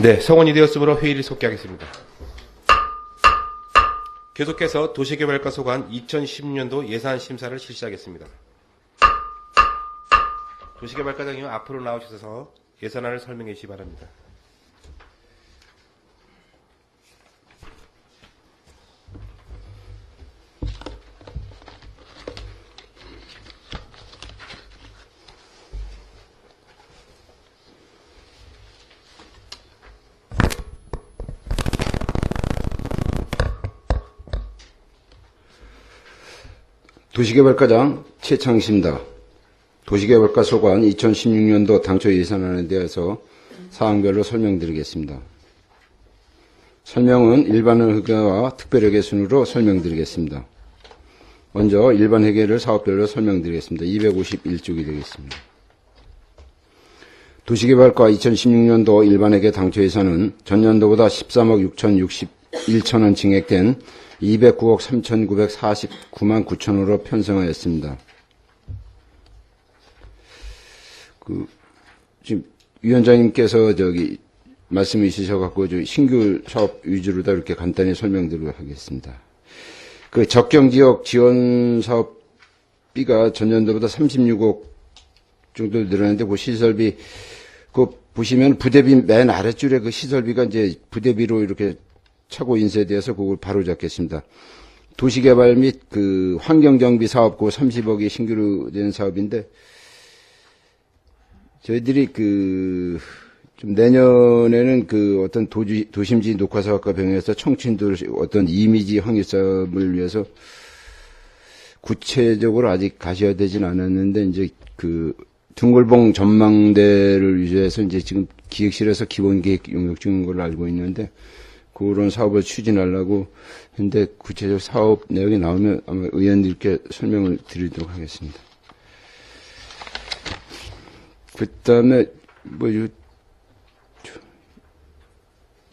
네, 성원이 되었으므로 회의를 속기하겠습니다. 계속해서 도시개발과 소관 2016년도 예산 심사를 실시하겠습니다. 도시개발과장님 앞으로 나오셔서 예산안을 설명해 주시기 바랍니다. 도시개발과장 최창식입니다. 도시개발과 소관 2016년도 당초 예산안에 대해서 사항별로 설명드리겠습니다. 설명은 일반회계와 특별회계 순으로 설명드리겠습니다. 먼저 일반회계를 사업별로 설명드리겠습니다. 251쪽이 되겠습니다. 도시개발과 2016년도 일반회계 당초 예산은 전년도보다 13억 6,061천원 증액된 209억 3,949만 9천원으로 편성하였습니다. 지금 위원장님께서 말씀이 있으셔갖고 신규 사업 위주로 다 이렇게 간단히 설명드리도록 하겠습니다. 적경지역 지원 사업비가 전년도보다 36억 정도 늘었는데, 시설비, 보시면 부대비 맨 아랫줄에 시설비가 이제 부대비로 이렇게 차고 인쇄되어서 그걸 바로 잡겠습니다. 도시개발 및 환경정비 사업 30억이 신규로 된 사업인데, 저희들이 좀 내년에는 어떤 도심지 녹화사업과 병행해서 청춘들 어떤 이미지 확립 사업을 위해서 구체적으로 아직 가셔야 되진 않았는데, 이제 둥글봉 전망대를 위해서 이제 지금 기획실에서 기본계획 용역 중인 걸로 알고 있는데, 그런 사업을 추진하려고 했는데, 구체적 사업 내용이 나오면 아마 의원님께 설명을 드리도록 하겠습니다. 그 다음에,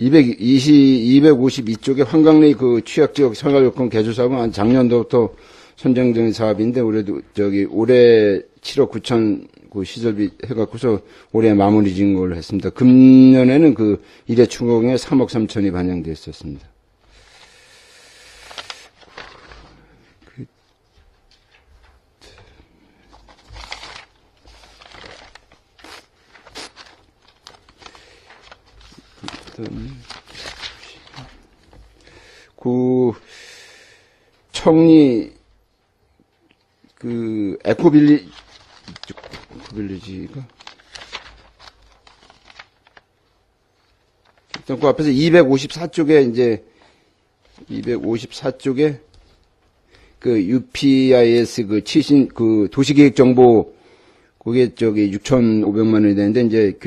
252쪽에 환강리 취약지역 생활요건 개조 사업은 작년도부터 선정된 사업인데, 올해 7억 9천 시설비 해갖고서 올해 마무리 지은 걸로 했습니다. 금년에는 일회 추공에 3억 3천이 반영되어 있었습니다. 청리 에코빌리지가 일단 앞에서 254쪽에 이제 254쪽에 UPIS 도시계획 정보 그게 6,500만 원이 되는데, 이제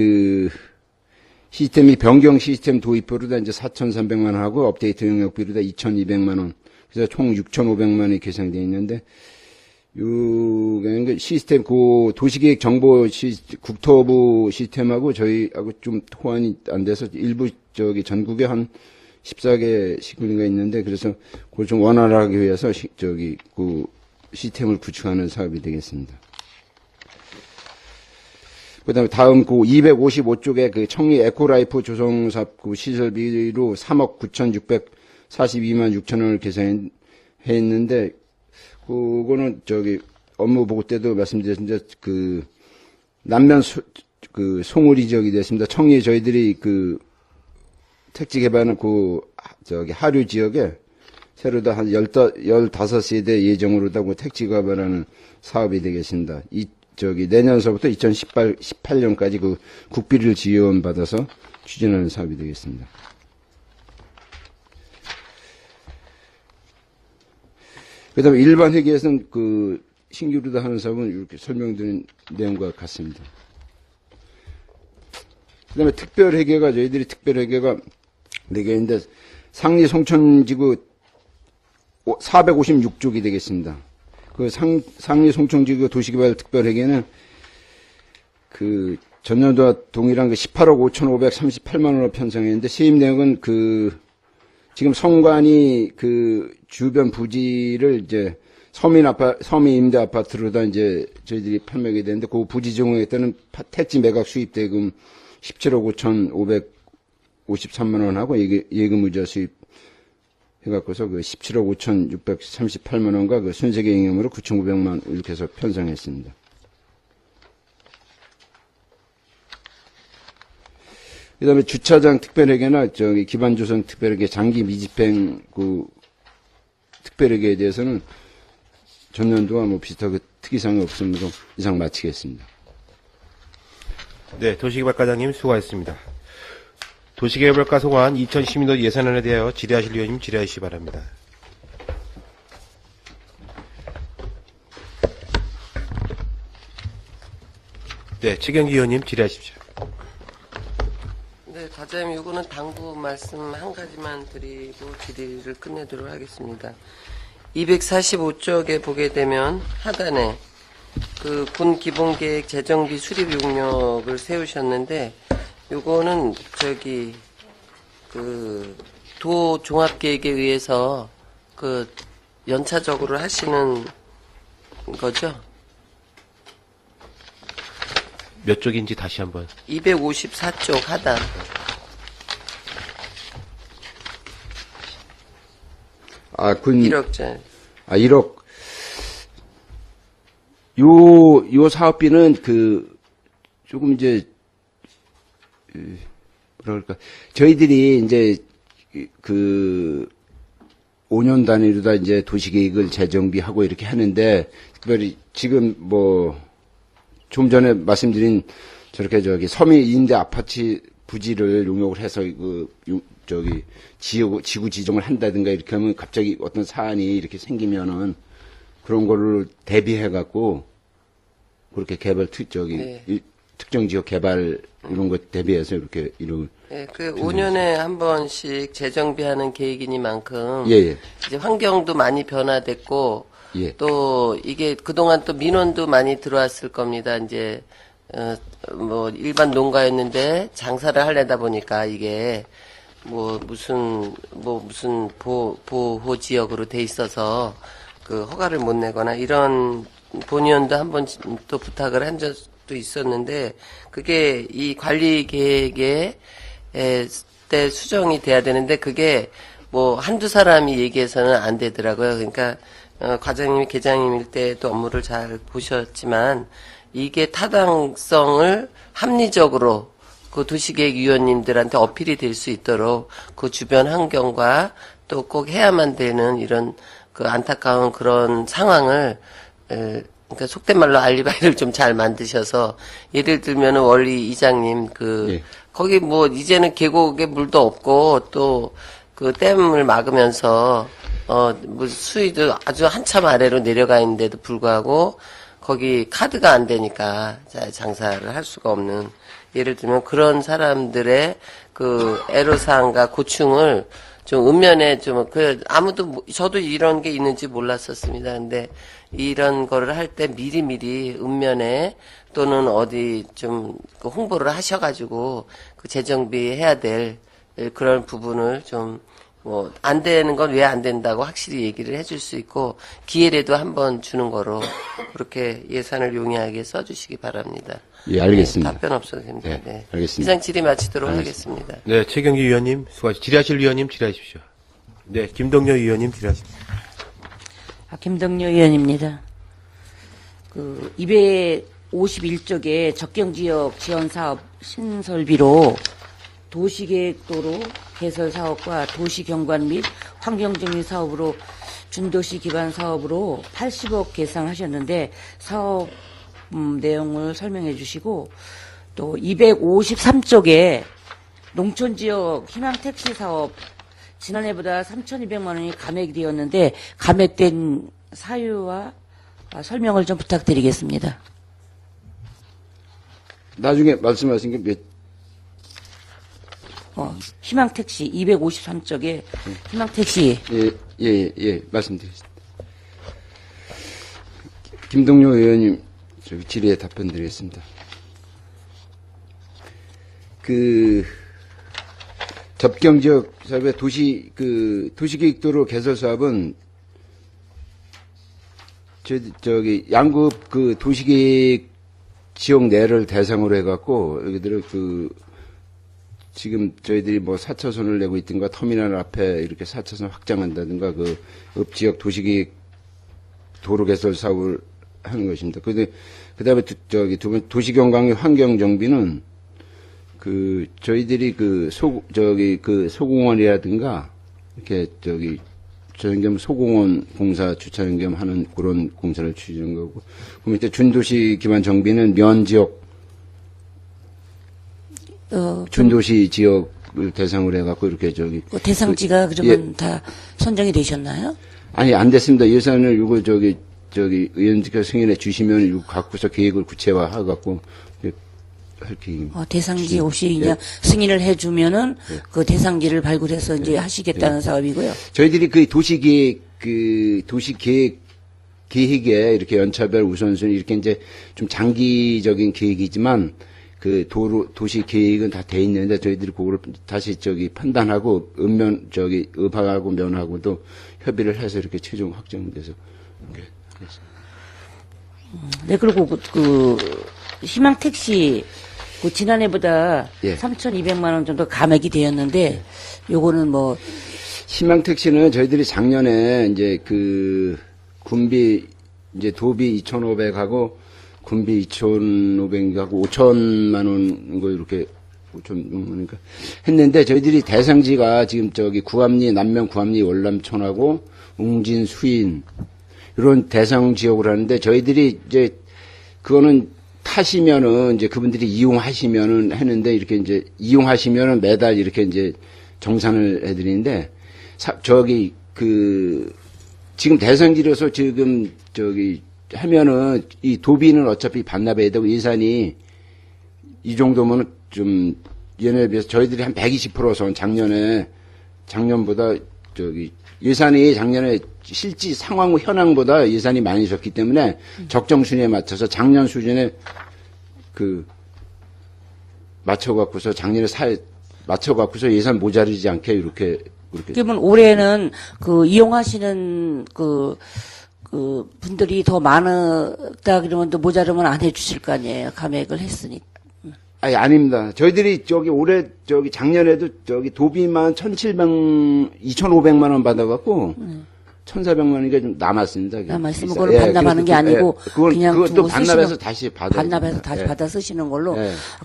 시스템이 변경 시스템 도입비로다 이제 4,300만 원 하고 업데이트 용역비로다 2,200만 원. 그래서 총 6,500만 원이 계산되어 있는데, 시스템, 도시계획 정보 국토부 시스템하고 저희하고 좀 호환이 안 돼서 일부 전국에 한 14개 시군이가 있는데, 그래서 그걸 좀 원활하게 위해서 시스템을 구축하는 사업이 되겠습니다. 그 다음에 다음 255쪽에 청리 에코라이프 조성사업 시설비로 3억 9,642만 6천원을 계산했는데, 그거는 업무 보고 때도 말씀드렸는데, 남면 송우리 지역이 됐습니다. 청리 저희들이 택지 개발은 하류 지역에 새로 한 15세대 예정으로다 택지 개발하는 사업이 되겠습니다. 내년서부터 2018년까지 국비를 지원받아서 추진하는 사업이 되겠습니다. 그 다음에 일반 회계에서는 신규로 하는 사업은 이렇게 설명드린 내용과 같습니다. 그 다음에 특별회계가, 저희들이 특별회계가 4개인데, 상리 송천지구 456쪽이 되겠습니다. 상리 송천지구 도시개발 특별회계는 전년도와 동일한 18억 5,538만원으로 편성했는데, 세입 내역은 지금 성관이 주변 부지를 이제 서민임대 아파트로다 이제 저희들이 판매하게 되는데, 그 부지 제공에 따른 택지 매각 수입 대금 17억 53만 원하고 예금의자 수입 해갖고서 그 17억 5,638만 원과 그 순세계잉여으로 9,900만 원 이렇게 해서 편성했습니다. 그 다음에 주차장 특별회계나 기반조성 특별회계 장기 미집행 그 특별회계에 대해서는 전년도와 뭐 비슷하게 특이사항이 없으므로 이상 마치겠습니다. 네, 도시개발과장님 수고하셨습니다. 도시개발과 소관 2010년도 예산안에 대하여 질의하실 위원님 질의하시기 바랍니다. 네, 최경기 의원님 질의하십시오. 네, 과장님, 이거는 당부 말씀 한 가지만 드리고 질의를 끝내도록 하겠습니다. 245쪽에 보게 되면 하단에 그 군 기본계획 재정비 수립 용역을 세우셨는데, 요거는 도 종합계획에 의해서 연차적으로 하시는 거죠? 몇 쪽인지 다시 한번. 254쪽 하단. 아, 1억짜리. 1억. 요 사업비는 조금 이제, 뭐랄까. 저희들이 이제, 5년 단위로다 이제 도시계획을 재정비하고 이렇게 하는데, 특별히 지금 좀 전에 말씀드린 저렇게 섬이 임대 아파트 부지를 용역을 해서 지구 지정을 한다든가 이렇게 하면 갑자기 어떤 사안이 이렇게 생기면은 그런 거를 대비해갖고 그렇게 개발 네. 특정 지역 개발 이런 것 대비해서 이렇게 이런. 네, 5년에 한 번씩 재정비하는 계획이니만큼 예. 이제 환경도 많이 변화됐고 예. 또 이게 그동안 또 민원도 많이 들어왔을 겁니다. 이제 일반 농가였는데 장사를 하려다 보니까 이게 무슨 보호 지역으로 돼 있어서 허가를 못 내거나 이런 본의원도 한 번 또 부탁을 한 적도 있었는데 그게 이 관리 계획에 때 수정이 돼야 되는데 그게 한두 사람이 얘기해서는 안 되더라고요. 그러니까 과장님이 계장님일 때도 업무를 잘 보셨지만 이게 타당성을 합리적으로 그 도시계획위원님들한테 어필이 될 수 있도록 그 주변 환경과 또 꼭 해야만 되는 이런 안타까운 그런 상황을 그러니까 속된 말로 알리바이를 좀 잘 만드셔서 예를 들면은 원리 이장님 예. 거기 이제는 계곡에 물도 없고 또 그 댐을 막으면서 수위도 아주 한참 아래로 내려가 있는데도 불구하고 거기 카드가 안 되니까 장사를 할 수가 없는 예를 들면 그런 사람들의 애로사항과 고충을 좀 은면에 저도 이런 게 있는지 몰랐었습니다. 근데 이런 거를 할 때 미리미리 은면에 또는 어디 좀 홍보를 하셔가지고 재정비 해야 될 그런 부분을 좀 안 되는 건 왜 안 된다고 확실히 얘기를 해줄 수 있고 기회라도 한번 주는 거로 그렇게 예산을 용이하게 써주시기 바랍니다. 예, 알겠습니다. 네, 답변 없어도 됩니다. 네, 네. 알겠습니다. 이상 질의 마치도록 하겠습니다. 네, 최경기 의원님 수고하십시오. 질의하실 위원님 질의하십시오. 네, 김동료 의원님 질의하십시오. 김동료 의원입니다. 251쪽에 적경지역 지원사업 신설비로 도시계획도로 개설 사업과 도시경관 및 환경정리 사업으로 준도시 기반 사업으로 80억 계상하셨는데 사업 내용을 설명해 주시고 또 253쪽에 농촌지역 희망택시 사업 지난해보다 3,200만 원이 감액이 되었는데 감액된 사유와 설명을 좀 부탁드리겠습니다. 나중에 말씀하신 게 희망택시 253쪽에 희망택시 예, 말씀드리겠습니다. 김동료 의원님 질의에 답변 드리겠습니다. 접경지역 사업의 도시계획도로 개설 사업은 양급 도시계획 지역 내를 대상으로 해갖고 여기들을 지금 저희들이 뭐 4차선을 내고 있든가 터미널 앞에 이렇게 4차선 확장한다든가 그 읍지역 도시계획 도로 개설 사업을 하는 것입니다. 그다음에 두 번 도시경관의 환경 정비는 저희들이 그 소공원이라든가 이렇게 저연겸 소공원 공사 주차 연겸하는 그런 공사를 추진하는 거고, 그 밑에 준도시 기반 정비는 면 지역 준도시 지역을 대상으로 해갖고 이렇게 대상지가 그러면 다 선정이 되셨나요? 아니 안 됐습니다. 예산을 이거 의원님께서 승인해 주시면 이거 갖고서 계획을 구체화해갖고 할 계획입니다. 대상지 없이 그냥 승인을 해주면은 그 대상지를 발굴해서 이제 하시겠다는 사업이고요. 저희들이 그 계획에 이렇게 연차별 우선순위 이렇게 이제 좀 장기적인 계획이지만 그 도시 계획은 다 돼 있는데 저희들이 그거를 다시 판단하고 읍하고 면하고도 협의를 해서 이렇게 최종 확정돼서 네, 그리고 희망 택시 지난해보다 예. 3,200만 원 정도 감액이 되었는데 요거는 뭐 희망 택시는 저희들이 작년에 이제 군비 이제 도비 2,500하고 군비 2,500하고 5천만 원 거 이렇게 5천 원이니까 했는데 저희들이 대상지가 지금 구암리 남면 구암리 월남촌하고 웅진 수인 이런 대상 지역으로 하는데 저희들이 이제 그거는 타시면은 이제 그분들이 이용하시면은 했는데 이렇게 이제 이용하시면은 매달 이렇게 이제 정산을 해드리는데 지금 대상지로서 지금 하면은 이 도비는 어차피 반납해야 되고 예산이 이 정도면은 좀 얘네에 비해서 저희들이 한 120%선 작년보다 예산이 작년에 실지 상황 현황보다 예산이 많이 적기 때문에 적정 순위에 맞춰서 작년 수준에 맞춰갖고서 작년에 맞춰갖고서 예산 모자르지 않게 이렇게. 그러면 올해는 이용하시는 분들이 더 많았다 그러면 또 모자르면 안 해주실 거 아니에요. 감액을 했으니. 아니, 아닙니다. 저희들이 올해 작년에도 도비만 2,500만 원 받아갖고 1,400만 원이가 좀 남았습니다. 남았으면 그걸 반납하는 게 아니고 그냥 그것도 반납해서 다시 반납해서 다시 받아 쓰시는 걸로.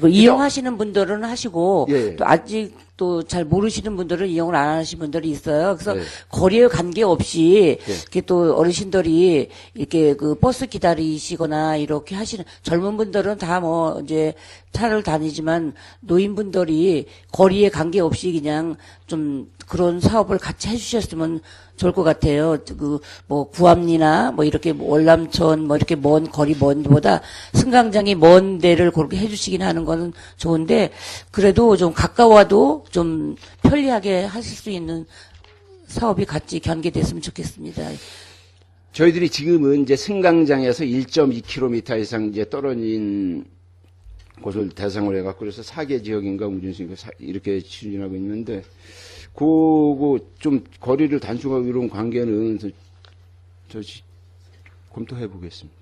이용하시는 분들은 하시고 또 아직 또 잘 모르시는 분들은 이용을 안 하시는 분들이 있어요. 그래서 거리에 관계없이 이렇게 또 어르신들이 이렇게 버스 기다리시거나 이렇게 하시는 젊은 분들은 다 이제 차를 다니지만 노인분들이 거리에 관계없이 그냥 좀 그런 사업을 같이 해주셨으면 좋을 것 같아요. 구암리나 이렇게 월남촌 이렇게 먼 거리 먼 보다 승강장이 먼 데를 그렇게 해주시긴 하는 거는 좋은데 그래도 좀 가까워도 좀 편리하게 하실 수 있는 사업이 같이 견개됐으면 좋겠습니다. 저희들이 지금은 이제 승강장에서 1.2km 이상 이제 떨어진 곳을 대상으로 해갖고 그래서 4개 지역인가 웅진시인가 이렇게 추진하고 있는데 그거 좀 거리를 단축하고 이런 관계는 저 검토해 보겠습니다.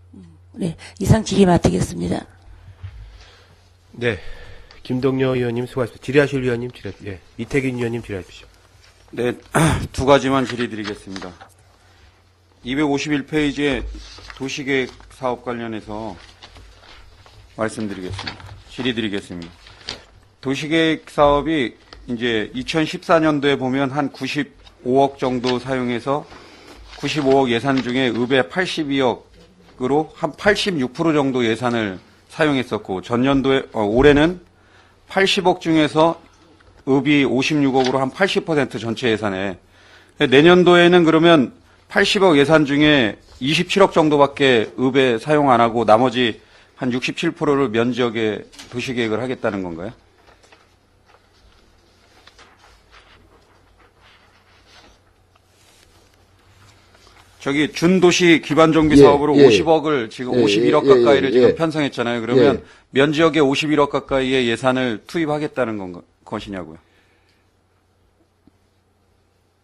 네, 이상 질의 맡기겠습니다. 네. 김동여 의원님 수고하셨습니다. 질의하실 의원님 질의하십시오. 예. 이태균 의원님 질의하십시오. 네, 두 가지만 질의드리겠습니다. 251페이지의 도시계획 사업 관련해서 질의드리겠습니다. 도시계획 사업이 이제 2014년도에 보면 한 95억 정도 사용해서 95억 예산 중에 읍에 82억으로 한 86% 정도 예산을 사용했었고 전년도에 올해는 80억 중에서 읍이 56억으로 한 80% 전체 예산에 내년도에는 그러면 80억 예산 중에 27억 정도밖에 읍에 사용 안 하고 나머지 한 67%를 면 지역에 도시계획을 하겠다는 건가요? 준도시 기반 정비 사업으로 50억을 지금 51억 가까이를 지금 편성했잖아요. 그러면 면 지역에 51억 가까이의 예산을 투입하겠다는 것이냐고요.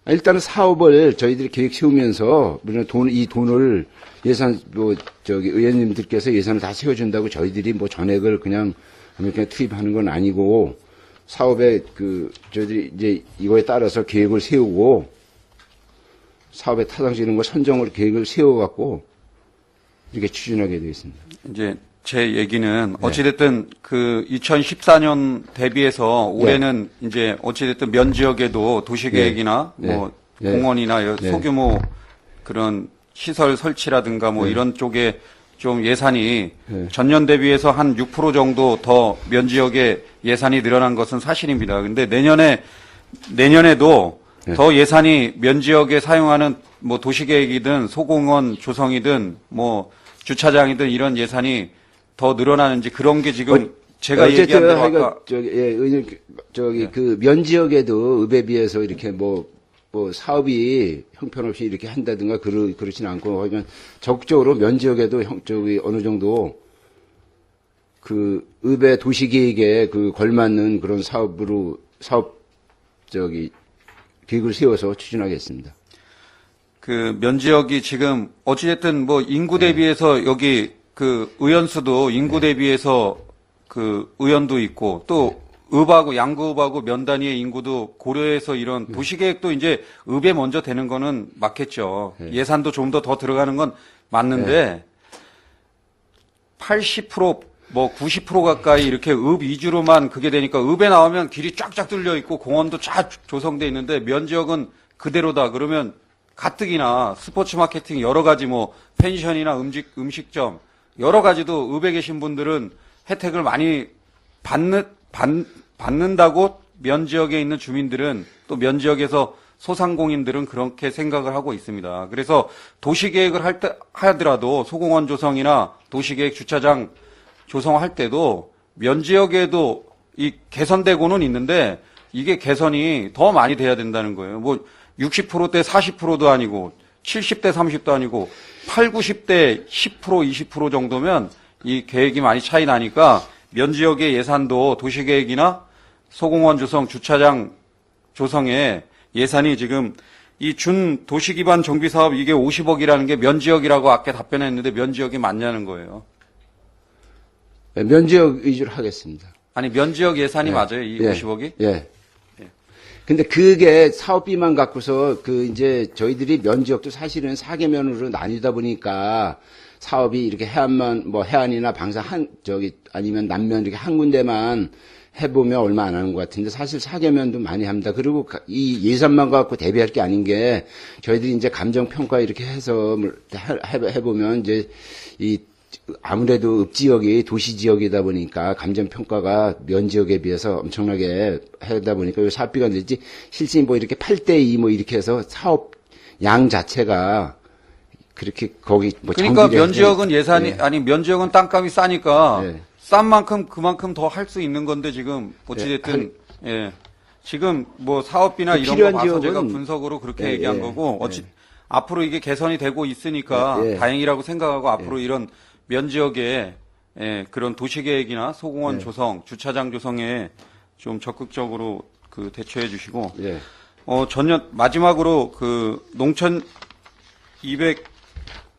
일단은 사업을 저희들이 계획 세우면서 이 돈을 예산 의원님들께서 예산을 다 세워준다고 저희들이 전액을 그냥 투입하는 건 아니고 사업에 저희들이 이제 이거에 따라서 계획을 세우고 사업의 타당성 이런 거 선정을 계획을 세워갖고 이렇게 추진하게 되어 있습니다. 이제 제 얘기는 어찌됐든 그 2014년 대비해서 올해는 이제 어찌됐든 면 지역에도 도시계획이나 뭐 공원이나 소규모 그런 시설 설치라든가 뭐 이런 쪽에 좀 예산이 전년 대비해서 한 6% 정도 더 면 지역에 예산이 늘어난 것은 사실입니다. 근데 내년에도 더 예산이 면 지역에 사용하는 뭐 도시계획이든 소공원 조성이든 뭐 주차장이든 이런 예산이 더 늘어나는지 그런 게 지금 제가 얘기한 대로 아까 그 면 지역에도 읍에 비해서 이렇게 뭐 사업이 형편없이 이렇게 한다든가 그렇진 않고 하지만 적극적으로 면 지역에도 어느 정도 그 읍의 도시계획에 걸맞는 그런 사업 계획을 세워서 추진하겠습니다. 그 면 지역이 지금 어찌됐든 뭐 인구 대비해서 여기 그 의원수도 인구 대비해서 그 의원도 있고 또 읍하고 양구읍하고 면 단위의 인구도 고려해서 이런 도시계획도 이제 읍에 먼저 되는 거는 맞겠죠. 예산도 좀 더 들어가는 건 맞는데 80% 뭐 90% 가까이 이렇게 읍 위주로만 그게 되니까 읍에 나오면 길이 쫙쫙 뚫려 있고 공원도 쫙 조성돼 있는데 면 지역은 그대로다. 그러면 가뜩이나 스포츠 마케팅 여러 가지 뭐 펜션이나 음식점 여러 가지도 읍에 계신 분들은 혜택을 많이 받는다고 면 지역에 있는 주민들은 또 면 지역에서 소상공인들은 그렇게 생각을 하고 있습니다. 그래서 도시계획을 하더라도 소공원 조성이나 도시계획 주차장 조성할 때도 면 지역에도 이 개선되고는 있는데 이게 개선이 더 많이 돼야 된다는 거예요. 뭐 60%대 40%도 아니고 70대 30도 아니고 8, 90대 10%, 20% 정도면 이 계획이 많이 차이 나니까 면 지역의 예산도 도시계획이나 소공원 조성, 주차장 조성에 예산이 지금 이 준 도시기반 정비 사업 이게 50억이라는 게 면 지역이라고 아까 답변했는데 면 지역이 맞냐는 거예요. 면 지역 위주로 하겠습니다. 아니 면 지역 예산이 맞아요? 이 50억이? 예. 근데 그게 사업비만 갖고서 이제 저희들이 면 지역도 사실은 4개면으로 나뉘다 보니까 사업이 이렇게 해안이나 방사 아니면 남면 이렇게 한 군데만 해보면 얼마 안 하는 것 같은데 사실 4개면도 많이 합니다. 그리고 이 예산만 갖고 대비할 게 아닌 게 저희들이 이제 감정평가 이렇게 해서 해보면 이제 아무래도 읍지역이 도시지역이다 보니까 감정평가가 면 지역에 비해서 엄청나게 하다 보니까 이 사업비가 늘지 실제 뭐 이렇게 8대2 뭐 이렇게 해서 사업 양 자체가 그렇게 거기 뭐 그러니까 면 지역은 예산이 아니 면 지역은 땅값이 싸니까 싼 만큼 그만큼 더 할 수 있는 건데 지금 어찌됐든 지금 뭐 사업비나 이런 거 봐서 제가 분석으로 그렇게 얘기한 거고 앞으로 이게 개선이 되고 있으니까 다행이라고 생각하고 앞으로 이런 면 지역에 그런 도시계획이나 소공원 조성, 주차장 조성에 좀 적극적으로 대처해 주시고 전년 마지막으로 농촌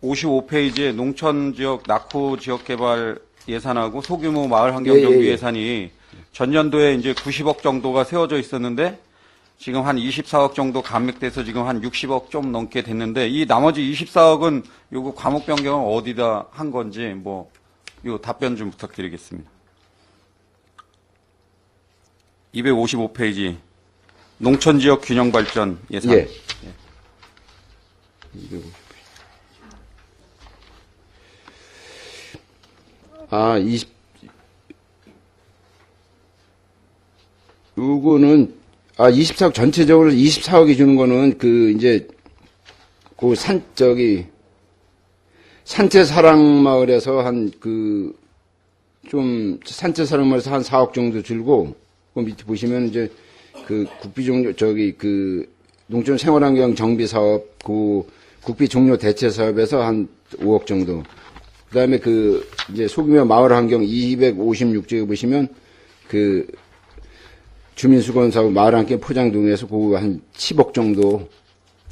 255페이지에 농촌 지역 낙후 지역 개발 예산하고 소규모 마을 환경 정비 예산이 전년도에 이제 90억 정도가 세워져 있었는데 지금 한 24억 정도 감액돼서 지금 한 60억 좀 넘게 됐는데 이 나머지 24억은 요거 과목 변경은 어디다 한 건지 뭐 요 답변 좀 부탁드리겠습니다. 255페이지 농촌 지역 균형 발전 예산. 요거는 24억 전체적으로 24억이 주는 거는 이제 산채사랑마을에서 산채사랑마을에서 한 4억 정도 줄고 그 밑에 보시면 이제 국비종료 농촌 생활환경 정비 사업 국비 종료 대체 사업에서 한 5억 정도. 그다음에 이제 소규모 마을 환경 256쪽에 보시면 주민수건 사업 마을 함께 포장동에서 그거 한 10억 정도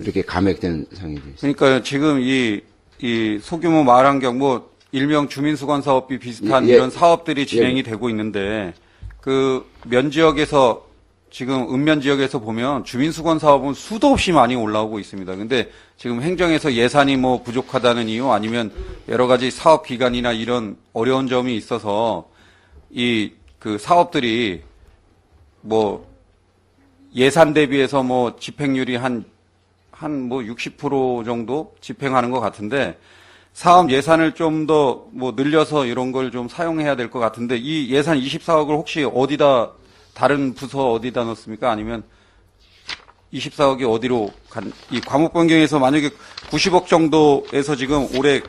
이렇게 감액된 상황이 되어 있습니다. 그러니까 지금 이 소규모 마을 환경 일명 주민수건 사업비 비슷한 이런 사업들이 진행이 되고 있는데 그 면지역에서 지금 읍면지역에서 보면 주민수건 사업은 수도 없이 많이 올라오고 있습니다. 근데 지금 행정에서 예산이 뭐 부족하다는 이유 아니면 여러 가지 사업 기간이나 이런 어려운 점이 있어서 이 그 사업들이 뭐 예산 대비해서 뭐 집행률이 한 뭐 60% 정도 집행하는 것 같은데 사업 예산을 좀 더 뭐 늘려서 이런 걸 좀 사용해야 될 것 같은데 이 예산 24억을 혹시 어디다 다른 부서 어디다 넣습니까? 아니면 24억이 어디로 이 과목 변경에서 만약에 90억 정도에서 지금 올해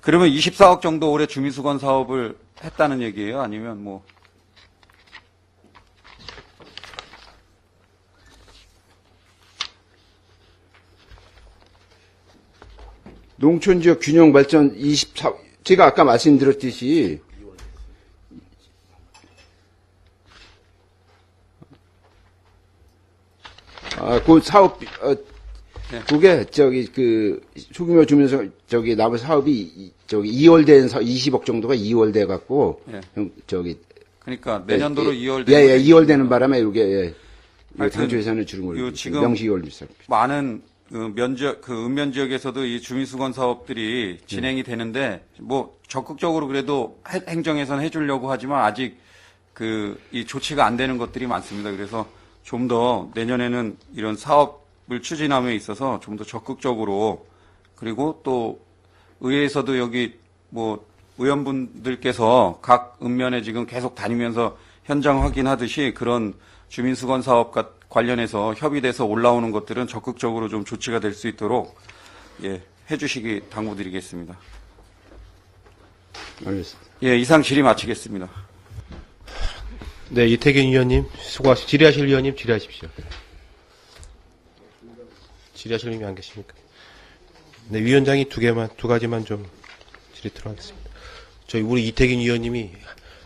그러면 24억 정도 올해 주민수건 사업을 했다는 얘기예요? 아니면 뭐 농촌지역 균형 발전 24, 제가 아까 말씀드렸듯이, 그 사업, 그게, 소규모 주민서, 나무 사업이, 2월된 20억 정도가 2월돼 갖고, 예. 그러니까 내년도로 2월 예, 2월되는 바람에 이게, 하여튼 당초 예산을 줄은 거예요. 지금 명시 2월 비싸. 많은 읍면 지역에서도 이 주민수건 사업들이 진행이 되는데, 뭐, 적극적으로 그래도 행정에서는 해주려고 하지만 아직 이 조치가 안 되는 것들이 많습니다. 그래서 좀 더 내년에는 이런 사업을 추진함에 있어서 좀 더 적극적으로, 그리고 또 의회에서도 여기 뭐, 의원분들께서 각 읍면에 지금 계속 다니면서 현장 확인하듯이 그런 주민수건 사업 관련해서 협의돼서 올라오는 것들은 적극적으로 좀 조치가 될 수 있도록 해주시기 당부드리겠습니다. 알겠습니다. 예, 이상 질의 마치겠습니다. 네, 이태균 의원님, 질의하실 의원님 질의하십시오. 질의하실 의원님이 안 계십니까? 네, 위원장이 두 가지만 좀 질의토록 하겠습니다. 우리 이태균 의원님이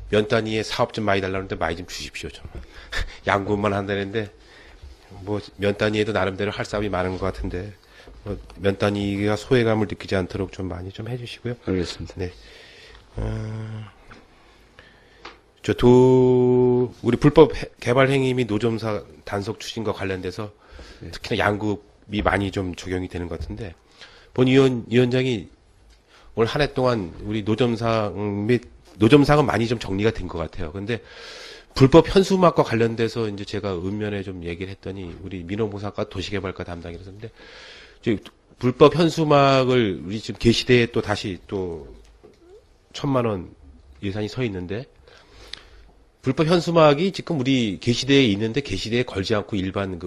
면 단위의 사업 좀 많이 달라는데 많이 좀 주십시오, 좀. 양분만 한다는데, 뭐, 면 단위에도 나름대로 할 사업이 많은 것 같은데, 면 단위가 소외감을 느끼지 않도록 좀 많이 좀 해주시고요. 알겠습니다. 네. 우리 불법 개발 행위 및 노점사 단속 추진과 관련돼서 특히나 양급이 많이 좀 적용이 되는 것 같은데, 본 위원장이 올 한 해 동안 우리 노점상은 많이 좀 정리가 된 것 같아요. 근데 불법 현수막과 관련돼서 이제 제가 읍면에 좀 얘기를 했더니 우리 민원보상과 도시개발과 담당이라서 근데 불법 현수막을 우리 지금 계시대에 또 다시 또 1,000만 원 예산이 서 있는데 불법 현수막이 지금 우리 계시대에 있는데 계시대에 걸지 않고 일반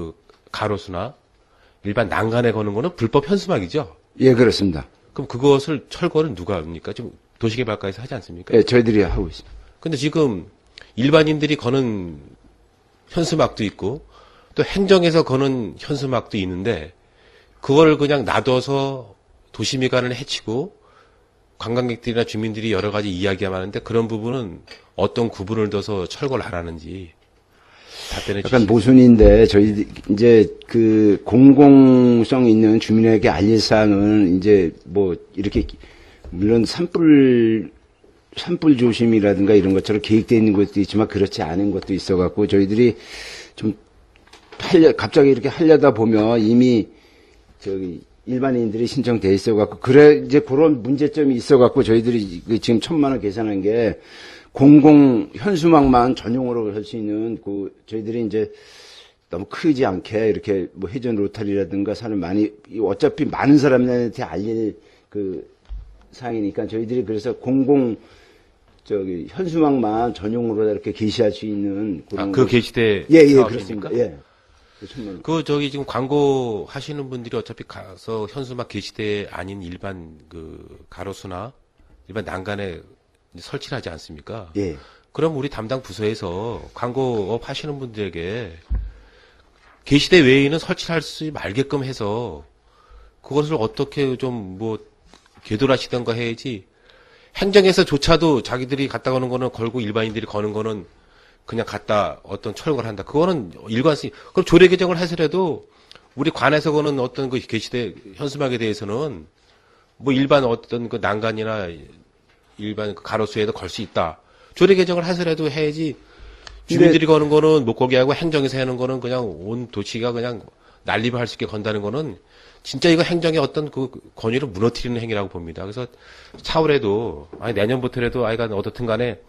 가로수나 일반 난간에 거는 거는 불법 현수막이죠? 예, 그렇습니다. 그럼 그것을 철거를 누가 합니까? 지금 도시개발과에서 하지 않습니까? 예, 저희들이 하고 있습니다. 근데 지금 일반인들이 거는 현수막도 있고 또 행정에서 거는 현수막도 있는데 그걸 그냥 놔둬서 도시미관을 해치고 관광객들이나 주민들이 여러 가지 이야기하면 하는데 그런 부분은 어떤 구분을 둬서 철거를 안 하는지 답변해 주시죠. 약간 모순인데 저희 이제 공공성 있는 주민에게 알릴 사항은 이제 뭐 이렇게 물론 산불 조심이라든가 이런 것처럼 계획되어 있는 것도 있지만 그렇지 않은 것도 있어갖고 저희들이 좀 갑자기 이렇게 하려다 보면 이미 일반인들이 신청돼 있어갖고 이제 그런 문제점이 있어갖고 저희들이 지금 1,000만 원 계산한 게 공공 현수막만 전용으로 할 수 있는 저희들이 이제 너무 크지 않게 이렇게 뭐 해전 로타리라든가 사람 많이 어차피 많은 사람들한테 알릴 사항이니까 저희들이 그래서 현수막만 전용으로 이렇게 게시할 수 있는 그런. 그 게시대. 예, 그렇습니다. 예. 지금 광고 하시는 분들이 어차피 가서 현수막 게시대 아닌 일반 가로수나 일반 난간에 설치를 하지 않습니까? 예. 그럼 우리 담당 부서에서 광고업 하시는 분들에게 게시대 외에는 설치할 수 말게끔 해서 그것을 어떻게 좀 궤도라시던가 해야지 행정에서조차도 자기들이 갖다 거는 거는 걸고 일반인들이 거는 거는 그냥 갖다 어떤 철거를 한다. 그거는 일관성. 그럼 조례 개정을 해서라도 우리 관에서 거는 어떤 게시대 현수막에 대해서는 일반 어떤 난간이나 일반 가로수에도 걸 수 있다. 조례 개정을 해서라도 해야지 주민들이 거는 거는 못 거게 하고 행정에서 하는 거는 그냥 온 도시가 그냥 난립을 할 수 있게 건다는 거는 진짜 이거 행정의 어떤 그 권위를 무너뜨리는 행위라고 봅니다. 그래서 차후에도 아니 내년부터라도 아이가 어떻든 간에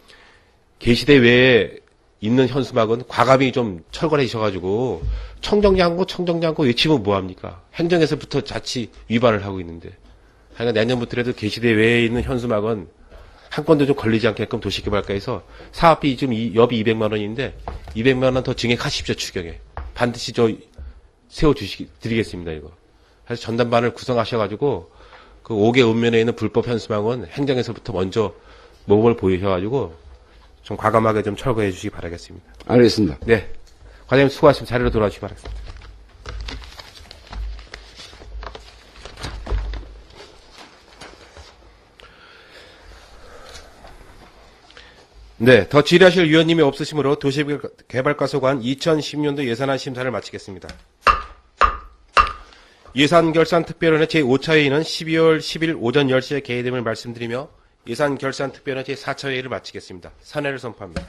계시대 외에 있는 현수막은 과감히 좀 철거해주셔가지고 청정장고 외치면 뭐합니까? 행정에서부터 자칫 위반을 하고 있는데 그러니까 내년부터라도 계시대 외에 있는 현수막은 한 건도 좀 걸리지 않게끔 도시개발과에서 사업비 지금 여비 200만 원인데 200만 원 더 증액하십시오. 추경에 반드시 드리겠습니다. 이거. 그래서 전담반을 구성하셔가지고 그 5개 읍면에 있는 불법 현수막은 행정에서부터 먼저 모범을 보이셔가지고 좀 과감하게 좀 철거해 주시기 바라겠습니다. 알겠습니다. 네. 과장님 수고하시면 자리로 돌아오시기 바라겠습니다. 네. 더 질의하실 위원님이 없으시므로 도시개발과소관 2010년도 예산안 심사를 마치겠습니다. 예산결산특별위원회 제5차 회의는 12월 10일 오전 10시에 개회됨을 말씀드리며 예산결산특별위원회 제4차 회의를 마치겠습니다. 사내를 선포합니다.